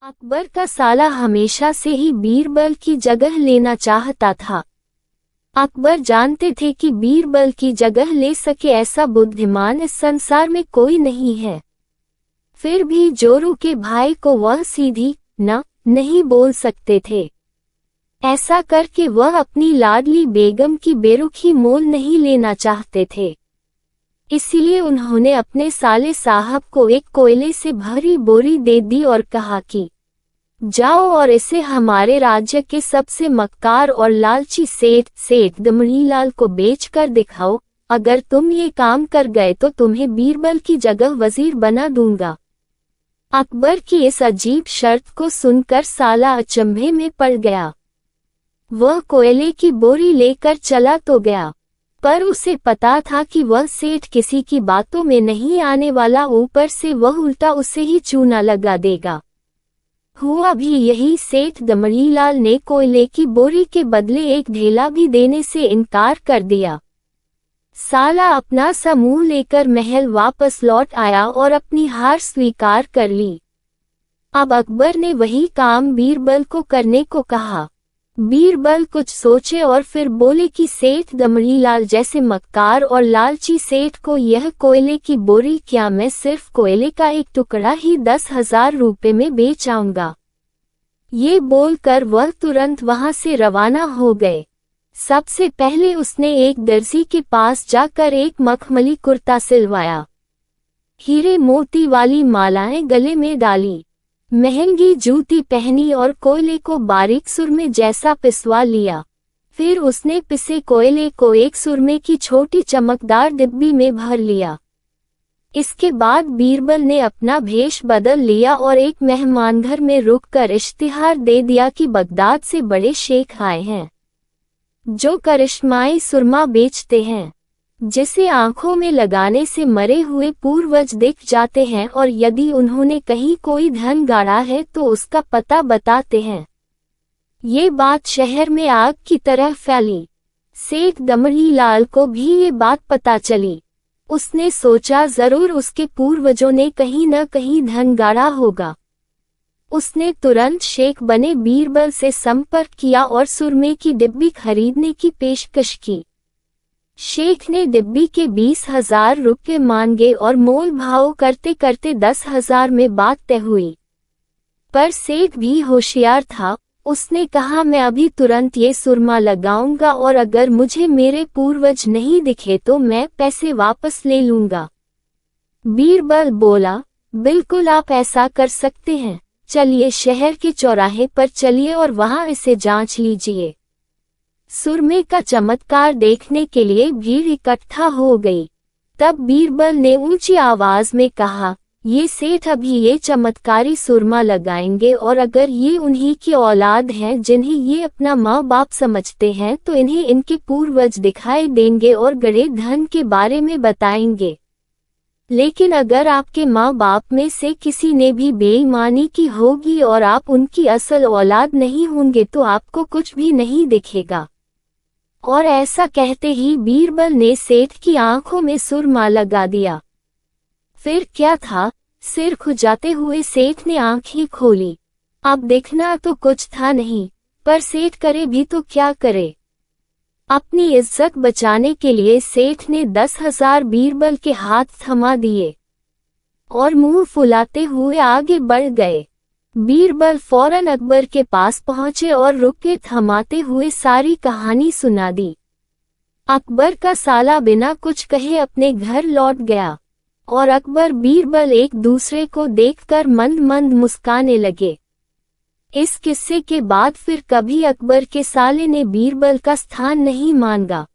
अकबर का साला हमेशा से ही बीरबल की जगह लेना चाहता था। अकबर जानते थे कि बीरबल की जगह ले सके ऐसा बुद्धिमान इस संसार में कोई नहीं है। फिर भी जोरू के भाई को वह सीधी न नहीं बोल सकते थे। ऐसा करके वह अपनी लाडली बेगम की बेरुखी मोल नहीं लेना चाहते थे। इसीलिए उन्होंने अपने साले साहब को एक कोयले से भरी बोरी दे दी और कहा कि जाओ और इसे हमारे राज्य के सबसे मक्कार और लालची सेठ दमड़ीलाल को बेचकर दिखाओ। अगर तुम ये काम कर गए तो तुम्हें बीरबल की जगह वजीर बना दूंगा। अकबर की इस अजीब शर्त को सुनकर साला अचंभे में पड़ गया। वह कोयले की बोरी लेकर चला तो गया, पर उसे पता था कि वह सेठ किसी की बातों में नहीं आने वाला, ऊपर से वह उल्टा उसे ही चूना लगा देगा। हुआ भी यही। सेठ दमड़ीलाल ने कोयले की बोरी के बदले एक ढेला भी देने से इनकार कर दिया। साला अपना सा मुंह लेकर महल वापस लौट आया और अपनी हार स्वीकार कर ली। अब अकबर ने वही काम बीरबल को करने को कहा। बीरबल कुछ सोचे और फिर बोले कि सेठ दमड़ीलाल जैसे मक्कार और लालची सेठ को यह कोयले की बोरी क्या मैं सिर्फ कोयले का एक टुकड़ा ही 10,000 रुपए में बेच आऊंगा। ये बोलकर वह तुरंत वहां से रवाना हो गए। सबसे पहले उसने एक दर्जी के पास जाकर एक मखमली कुर्ता सिलवाया, हीरे मोती वाली मालाएं गले में डाली, महंगी जूती पहनी और कोयले को बारीक सुरमे जैसा पिसवा लिया। फिर उसने पिसे कोयले को एक सुरमे की छोटी चमकदार डिब्बी में भर लिया। इसके बाद बीरबल ने अपना भेष बदल लिया और एक मेहमानघर में रुककर इश्तिहार दे दिया कि बगदाद से बड़े शेख आए हैं जो करिश्माई सुरमा बेचते हैं, जिसे आंखों में लगाने से मरे हुए पूर्वज दिख जाते हैं और यदि उन्होंने कहीं कोई धन गाड़ा है तो उसका पता बताते हैं। ये बात शहर में आग की तरह फैली। सेठ दमड़ीलाल को भी ये बात पता चली। उसने सोचा जरूर उसके पूर्वजों ने कहीं न कहीं धन गाड़ा होगा। उसने तुरंत शेख बने बीरबल से संपर्क किया और सुरमे की डिब्बी खरीदने की पेशकश की। शेख ने डिब्बी के 20,000 रुपये मांगे और मोल भाव करते करते 10,000 में बात तय हुई। पर सेठ भी होशियार था। उसने कहा मैं अभी तुरंत ये सुरमा लगाऊंगा और अगर मुझे मेरे पूर्वज नहीं दिखे तो मैं पैसे वापस ले लूंगा। बीरबल बोला बिल्कुल आप ऐसा कर सकते हैं। चलिए शहर के चौराहे पर चलिए और वहां इसे जांच लीजिए। सुरमे का चमत्कार देखने के लिए भीड़ इकट्ठा हो गई। तब बीरबल ने ऊंची आवाज में कहा ये सेठ अभी ये चमत्कारी सुरमा लगाएंगे और अगर ये उन्हीं की औलाद हैं जिन्हें ये अपना माँ बाप समझते हैं तो इन्हें इनके पूर्वज दिखाई देंगे और गड़े धन के बारे में बताएंगे। लेकिन अगर आपके माँ बाप में से किसी ने भी बेईमानी की होगी और आप उनकी असल औलाद नहीं होंगे तो आपको कुछ भी नहीं दिखेगा। और ऐसा कहते ही बीरबल ने सेठ की आंखों में सुरमा लगा दिया। फिर क्या था, सिर खुजाते हुए सेठ ने आंखें खोली। अब देखना तो कुछ था नहीं, पर सेठ करे भी तो क्या करे। अपनी इज्जत बचाने के लिए सेठ ने 10,000 बीरबल के हाथ थमा दिए और मुंह फुलाते हुए आगे बढ़ गए। बीरबल फौरन अकबर के पास पहुंचे और रुक के थमाते हुए सारी कहानी सुना दी। अकबर का साला बिना कुछ कहे अपने घर लौट गया और अकबर बीरबल एक दूसरे को देखकर मंद मंद मुस्काने लगे। इस किस्से के बाद फिर कभी अकबर के साले ने बीरबल का स्थान नहीं मांगा।